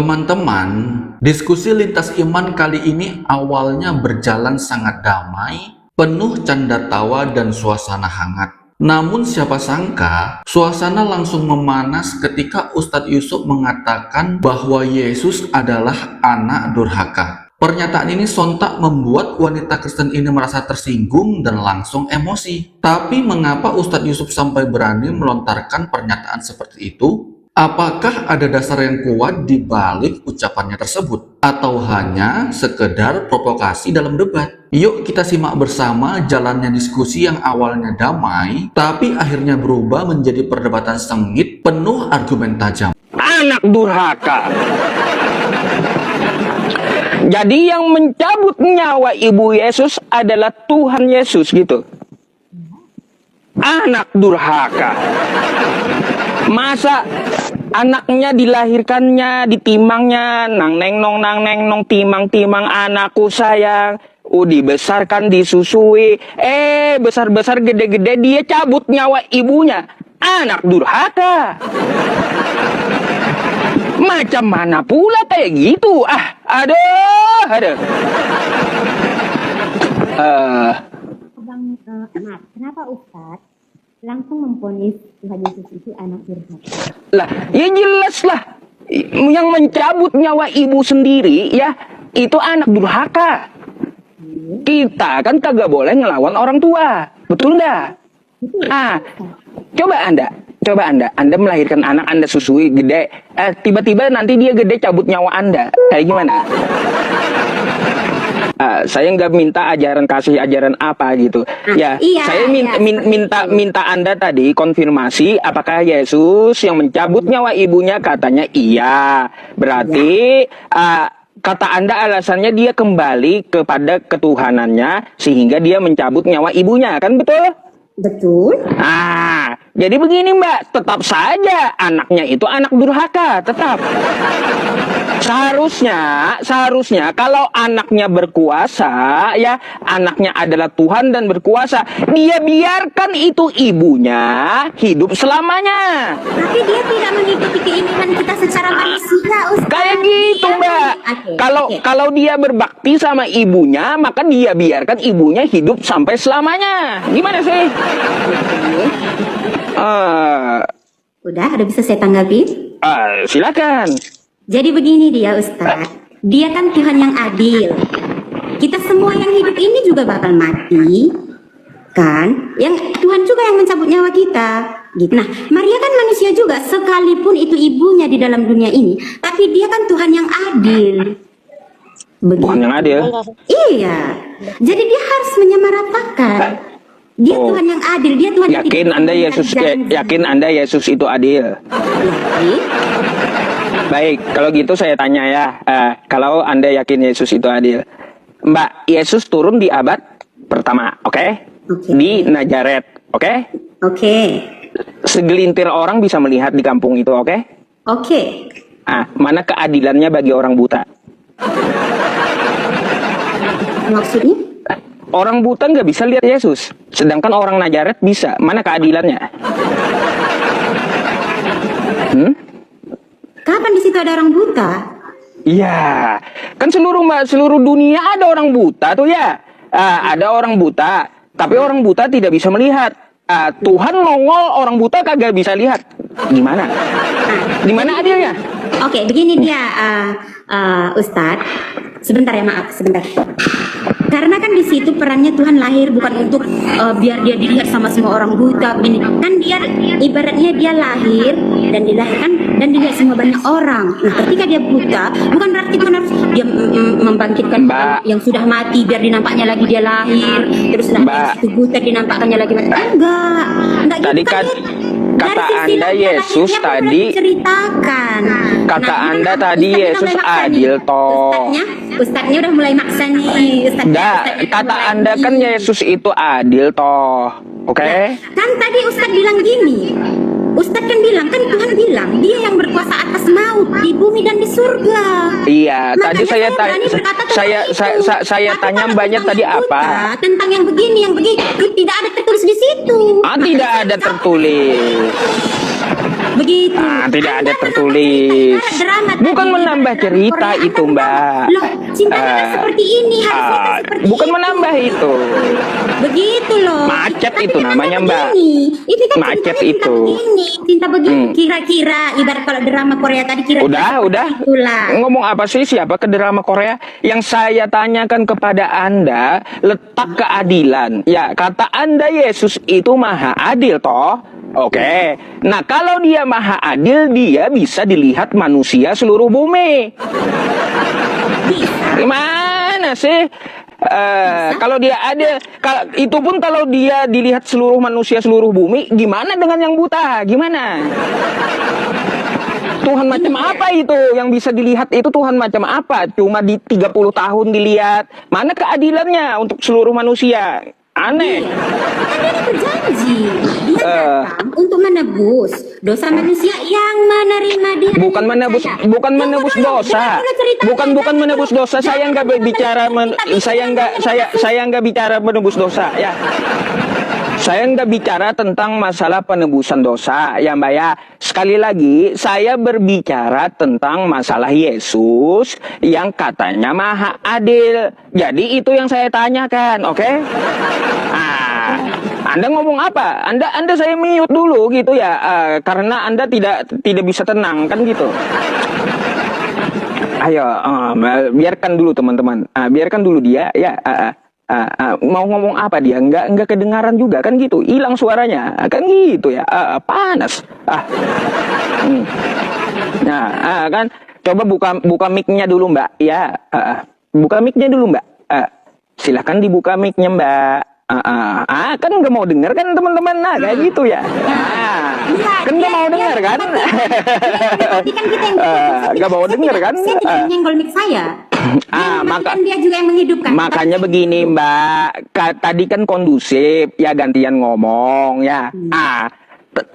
Teman-teman, diskusi lintas iman kali ini awalnya berjalan sangat damai, penuh canda tawa dan suasana hangat. Namun siapa sangka, suasana langsung memanas ketika Ustadz Yusuf mengatakan bahwa Yesus adalah anak durhaka. Pernyataan ini sontak membuat wanita Kristen ini merasa tersinggung dan langsung emosi. Tapi mengapa Ustadz Yusuf sampai berani melontarkan pernyataan seperti itu? Apakah ada dasar yang kuat di balik ucapannya tersebut? Atau hanya sekedar provokasi dalam debat? Yuk kita simak bersama jalannya diskusi yang awalnya damai, tapi akhirnya berubah menjadi perdebatan sengit penuh argumen tajam. Anak durhaka. Jadi yang mencabut nyawa Ibu Yesus adalah Tuhan Yesus gitu. Anak durhaka. Masa anaknya dilahirkannya, ditimangnya, nang neng nong, timang anakku sayang. Dibesarkan, disusui. Besar-besar gede-gede dia cabut nyawa ibunya. Anak durhaka. Macam mana pula kayak gitu? Aduh. Kenapa Ustadz langsung memvonis Tuhan Yesus itu anak durhaka? Lah, ya jelas lah. Yang mencabut nyawa ibu sendiri ya, itu anak durhaka. Kita kan kagak boleh ngelawan orang tua. Betul enggak? Coba Anda melahirkan anak, Anda susui gede, tiba-tiba nanti dia gede cabut nyawa Anda. Kayak gimana? Saya nggak minta ajaran apa gitu. Saya minta Anda tadi konfirmasi apakah Yesus yang mencabut nyawa ibunya, katanya iya. Berarti kata Anda alasannya dia kembali kepada ketuhanannya sehingga dia mencabut nyawa ibunya, kan betul? Betul. Jadi begini Mbak, tetap saja anaknya itu anak durhaka, tetap. Seharusnya kalau anaknya berkuasa, ya anaknya adalah Tuhan dan berkuasa, dia biarkan itu ibunya hidup selamanya. Tapi dia tidak mengikuti keinginan kita secara manusia, Ustaz. Kayak gitu Mbak. Kalau dia berbakti sama ibunya, maka dia biarkan ibunya hidup sampai selamanya. Gimana sih? Udah, ada bisa saya tanggapi? Silakan. Jadi begini dia Ustaz, dia kan Tuhan yang adil. Kita semua yang hidup ini juga bakal mati, kan? Yang Tuhan juga yang mencabut nyawa kita. Gitu. Nah, Maria kan manusia juga, sekalipun itu ibunya di dalam dunia ini, tapi dia kan Tuhan yang adil. Begitu. Tuhan yang adil? Iya. Jadi dia harus menyamaratakan. Dia Tuhan yang adil, dia Tuhan yang yakin Anda Yesus itu adil? Baik, kalau gitu saya tanya ya, kalau Anda yakin Yesus itu adil, Mbak, Yesus turun di abad pertama, oke? Di Nazaret, oke? Oke. Segelintir orang bisa melihat di kampung itu, oke? Oke. Mana keadilannya bagi orang buta? Maksudnya? Orang buta nggak bisa lihat Yesus, sedangkan orang Nazaret bisa. Mana keadilannya? Kapan di situ ada orang buta? Iya, kan seluruh dunia ada orang buta tuh ya. Ada orang buta, tapi orang buta tidak bisa melihat. Tuhan nongol, orang buta kagak bisa lihat. Gimana? Gimana adilnya? Oke, begini dia, Ustadz. Sebentar ya, maaf, sebentar. Karena kan di situ perannya Tuhan lahir bukan untuk biar dia dilihat sama semua orang buta begini. Kan dia ibaratnya dia lahir dan dilahirkan dan dilihat semua banyak orang. Nah, ketika dia buta, bukan berarti Tuhan harus dia membangkitkan yang sudah mati biar dinampaknya lagi dia lahir. Terus yang itu buta dinampakkannya lagi mati. Enggak tadi gitu, kan kata Anda Yesus tadi ceritakan. Kata Anda tadi Yesus adil toh. Ustadznya udah mulai maksa nih. Kata Anda kan Yesus itu adil toh. Oke? Kan tadi Ustadz bilang gini. Ustadz kan bilang, kan Tuhan bilang dia yang berkuasa atas maut di bumi dan di surga. Iya, tadi saya tanya Mbaknya tadi apa? Tentang yang begini, yang begitu tidak ada tertulis di situ. Tidak ada tertulis. Begitu. Tidak ada Anda tertulis. menambah cerita drama Bukan tadi, menambah drama cerita Korea, itu, Anda Mbak. Loh, cintanya kan seperti ini, harusnya kan seperti Bukan itu. menambah itu. Begitu loh. Macet Tapi itu kan namanya, Anda Mbak. begini. Ini kan Macet ceritanya cinta itu. begini, cinta begini. Kira-kira ibarat kalau drama Korea tadi kira-kira Udah. itulah. Ngomong apa sih, siapa ke drama Korea? Yang saya tanyakan kepada Anda, letak keadilan. Ya, kata Anda Yesus itu maha adil toh. Oke. Nah, kalau dia maha adil, dia bisa dilihat manusia seluruh bumi. Gimana sih? Kalau dia adil, itu pun kalau dia dilihat seluruh manusia seluruh bumi, gimana dengan yang buta? Gimana? Tuhan macam apa itu yang bisa dilihat itu Tuhan macam apa? Cuma di 30 tahun dilihat. Mana keadilannya untuk seluruh manusia? Aneh. Kan dia berjanji. Dia datang untuk menebus dosa manusia yang menerima dia. Bukan menebus dosa. Bukan menebus dosa. Saya nggak bicara saya nggak bicara menebus dosa ya. Saya nggak bicara tentang masalah penebusan dosa ya Mbak ya. Sekali lagi saya berbicara tentang masalah Yesus yang katanya maha adil. Jadi itu yang saya tanyakan, oke? Anda ngomong apa? Anda saya mute dulu gitu ya, karena Anda tidak bisa tenang kan gitu. Ayo, biarkan dulu teman-teman, biarkan dulu dia ya. Mau ngomong apa dia? Nggak kedengaran juga kan gitu, hilang suaranya kan gitu ya, panas. Nah, kan coba buka mic-nya dulu Mbak ya, buka mic-nya dulu Mbak. Silahkan dibuka mic-nya Mbak. Kan nggak mau dengar kan teman-teman, nah kayak gitu ya. Kan nggak mau dengar kan? Nggak mau dengar kan? Saya tidak menyenggol mic saya. Dia juga yang menghidupkan. Makanya begini Mbak, tadi kan kondusif ya, gantian ngomong ya.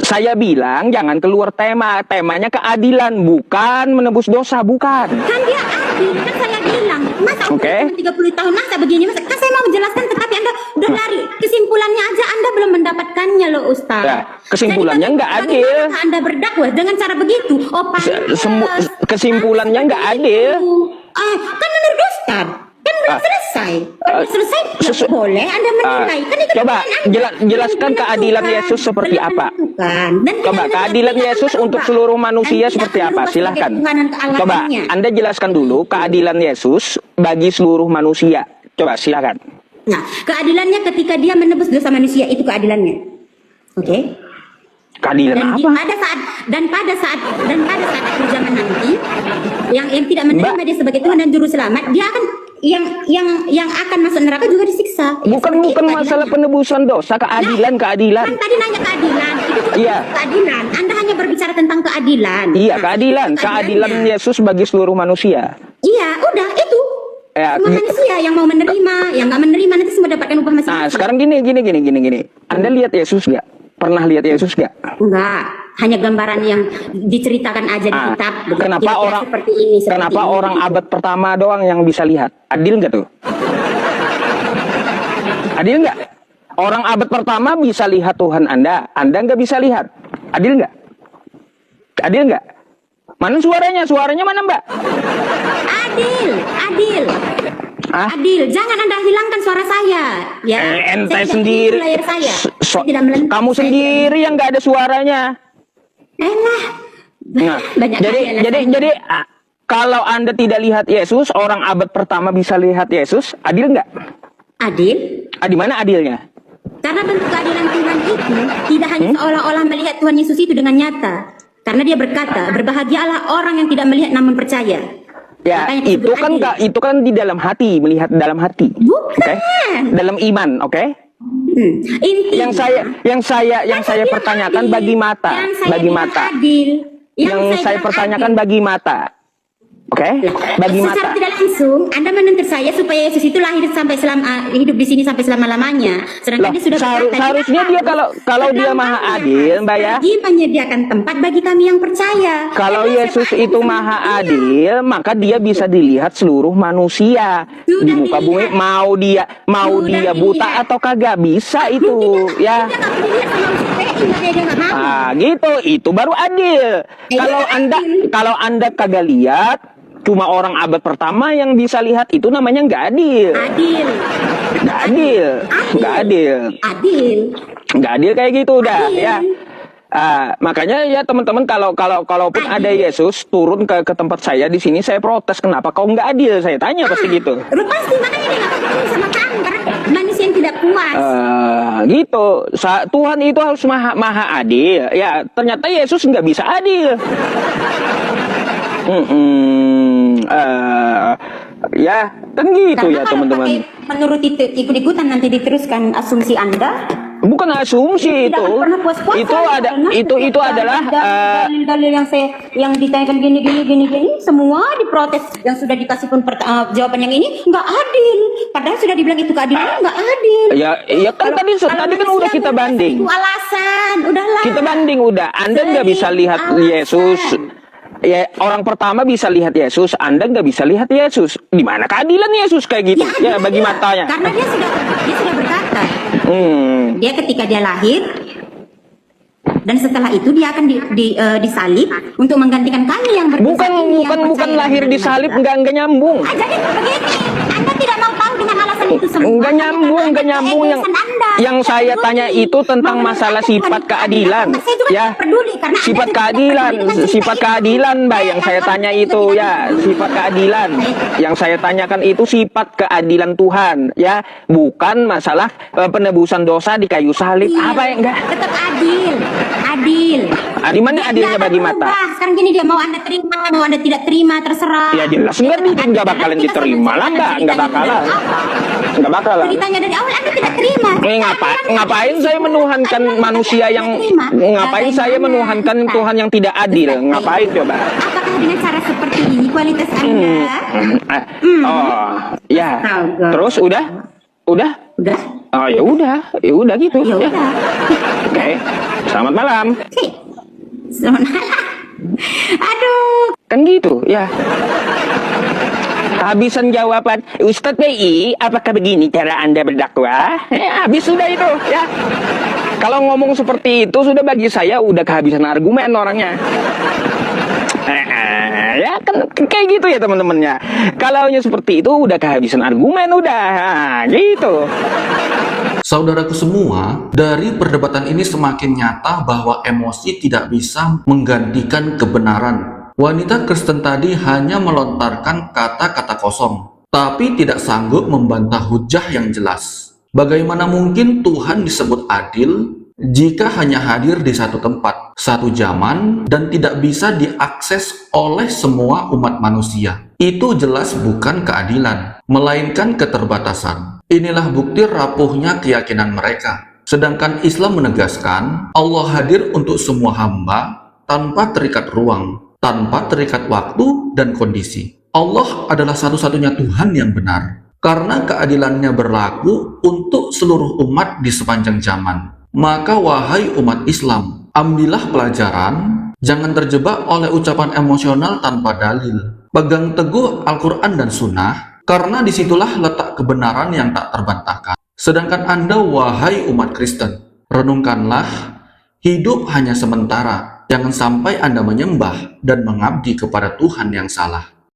Saya bilang jangan keluar temanya keadilan, bukan menebus dosa, bukan. Kan dia adil, kan saya bilang. Masa Oke. 30 tahun masa begini, masa kan saya mau menjelaskan tetapi Anda udah lari. Kesimpulannya aja Anda belum mendapatkannya loh Ustaz. Ya, kesimpulannya Jadi, nggak adil. bagaimana Anda berdakwah dengan cara begitu? Oh, kesimpulannya nggak adil. Kan menurut Ustaz, kan belum selesai. Kan selesai nggak boleh Anda menilai. Kan itu Coba Anda. jelaskan Belum keadilan menentukan. Yesus seperti Belum apa. menentukan. Dan Coba tidak keadilan berubah. Yesus untuk seluruh manusia seperti apa? Silahkan. Coba Anda jelaskan dulu keadilan Yesus bagi seluruh manusia. Coba silahkan. Nah, keadilannya ketika dia menebus dosa manusia itu keadilannya. Oke? Keadilan Dan apa? pada saat akhir zaman nanti yang tidak menerima dia sebagai Tuhan dan juru selamat, dia akan yang akan masuk neraka juga disiksa. Bukan masalah penebusan dosa, keadilan. Kan tadi nanya keadilan, itu juga Iya. keadilan. Anda hanya berbicara tentang keadilan. Iya, Nah, keadilan keadilannya. Yesus bagi seluruh manusia. Iya, udah itu. Ya, Semua manusia yang mau menerima, yang nggak menerima nanti semua dapatkan upah masing-masing. sekarang gini. Anda lihat Yesus nggak? Pernah lihat Yesus nggak? Enggak, hanya gambaran yang diceritakan aja di kitab. Kenapa Kira-kira orang seperti ini, seperti kenapa ini, orang gitu. abad pertama doang yang bisa lihat? Adil nggak tuh? Adil nggak? Orang abad pertama bisa lihat Tuhan Anda nggak bisa lihat. Adil nggak? Adil nggak? Mana suaranya? Suaranya mana Mbak? Adil. Adil, jangan Anda hilangkan suara saya, ya. Ente Saya tidak sendiri. menipu layar saya. Saya tidak melentur. Kamu Saya sendiri yang nggak ada suaranya. Elah. Nah, Banyak jadi kalau Anda tidak lihat Yesus, orang abad pertama bisa lihat Yesus, adil nggak? Adil. Di mana adilnya? Karena bentuk keadilan Tuhan itu tidak hanya seolah-olah melihat Tuhan Yesus itu dengan nyata. Karena dia berkata, berbahagialah orang yang tidak melihat namun percaya. Ya, Makanya disebut adil. itu kan di dalam hati, melihat dalam hati. Bukan. Oke? Dalam iman, oke? Intinya, Yang saya pertanyakan bagi mata, Yang saya pertanyakan bagi mata. Oke? Bagi Secara mata. tidak langsung, Anda menuntut saya supaya Yesus itu lahir sampai hidup di sini sampai selama-lamanya. Sedangkan Loh, dia sudah berkata, seharusnya dia kalau dia maha adil, Mbak ya. Dia menyediakan tempat bagi kami yang percaya. Kalau Karena Yesus saya itu paham maha sama dia. adil, maka dia bisa dilihat seluruh manusia Sudah di muka bumi. dilihat. Mau Sudah dia buta dilihat. atau kagak bisa itu, ya. Dia nggak boleh lihat sama dia nggak mau. Ah, gitu. Itu baru adil. Kalau Anda kagak lihat, cuma orang abad pertama yang bisa lihat, itu namanya nggak adil. Adil. Nggak adil. Nggak adil. Adil. Nggak adil kayak gitu udah, Adil. ya. Makanya ya teman-teman, kalaupun ada Yesus turun ke tempat saya di sini, saya protes, kenapa kau nggak adil? Saya tanya pasti gitu. Lu pasti makanya dia nggak peduli sama kamu karena manusia yang tidak puas. Gitu. Tuhan itu harus maha adil. Ya, ternyata Yesus nggak bisa adil. Ya, kan gitu Karena ya kalau teman-teman. pakai menurut itu ikut-ikutan nanti diteruskan asumsi Anda. Bukan asumsi Tidak itu. pernah puas-puasan. Itu adalah dalil-dalil yang ditanyakan gini semua diprotes, yang sudah dikasih pun jawaban yang ini nggak adil. Padahal sudah dibilang itu keadilan nggak adil. ya kan tadi kan udah kita banding. Itu alasan, udahlah. Kita banding udah. Anda nggak bisa lihat Yesus. Ya, orang pertama bisa lihat Yesus, Anda nggak bisa lihat Yesus. Di mana keadilan Yesus kayak gitu? Ya, bagi matanya. Karena dia sudah berkata. Dia ketika dia lahir dan setelah itu dia akan disalib untuk menggantikan kami yang berdosa ini, yang Bukan percaya lahir dengan disalib, Anda. nggak nyambung. Jadi begini, Anda tidak mau tahu dengan alasan itu semua. Nggak nyambung yang saya tanya itu tentang masalah sifat keadilan, ya. Sifat keadilan, Mbak, yang saya tanya itu, ya, sifat keadilan. Yang saya tanyakan itu sifat keadilan Tuhan, ya, bukan masalah penebusan dosa di kayu salib. Apa yang enggak? Tetap adil. Di mana adilnya bagi mata? Sekarang gini, dia mau Anda terima, mau Anda tidak terima, terserah. Ya jelas nggak bakalan diterima lah, nggak bakalan. Ceritanya dari awal Anda tidak terima. Ngapain saya menuhankan manusia yang menuhankan Tuhan yang tidak adil? Ngapain coba? Apakah dengan cara seperti ini kualitas Anda? Oh, ya. Astaga. Terus udah? Udah. Oh, ya udah gitu. Ya udah. Oke. Selamat malam. Selamat malam. Aduh. Kan gitu, ya. Kehabisan jawaban. Ustadz BI, apakah begini cara Anda berdakwah? Habis sudah itu, ya. Kalau ngomong seperti itu sudah bagi saya udah kehabisan argumen orangnya. Ya kan kayak gitu ya teman-temannya. Kalau seperti itu udah kehabisan argumen udah. Gitu. Saudaraku semua, dari perdebatan ini semakin nyata bahwa emosi tidak bisa menggantikan kebenaran. Wanita Kristen tadi hanya melontarkan kata-kata kosong, tapi tidak sanggup membantah hujah yang jelas. Bagaimana mungkin Tuhan disebut adil jika hanya hadir di satu tempat, satu zaman, dan tidak bisa diakses oleh semua umat manusia? Itu jelas bukan keadilan, melainkan keterbatasan. Inilah bukti rapuhnya keyakinan mereka. Sedangkan Islam menegaskan Allah hadir untuk semua hamba tanpa terikat ruang, tanpa terikat waktu dan kondisi. Allah adalah satu-satunya Tuhan yang benar, karena keadilannya berlaku untuk seluruh umat di sepanjang zaman. Maka wahai umat Islam, ambillah pelajaran, jangan terjebak oleh ucapan emosional tanpa dalil. Pegang teguh Al-Quran dan Sunnah, karena disitulah letak kebenaran yang tak terbantahkan. Sedangkan Anda, wahai umat Kristen, renungkanlah, hidup hanya sementara. Jangan sampai Anda menyembah dan mengabdi kepada Tuhan yang salah.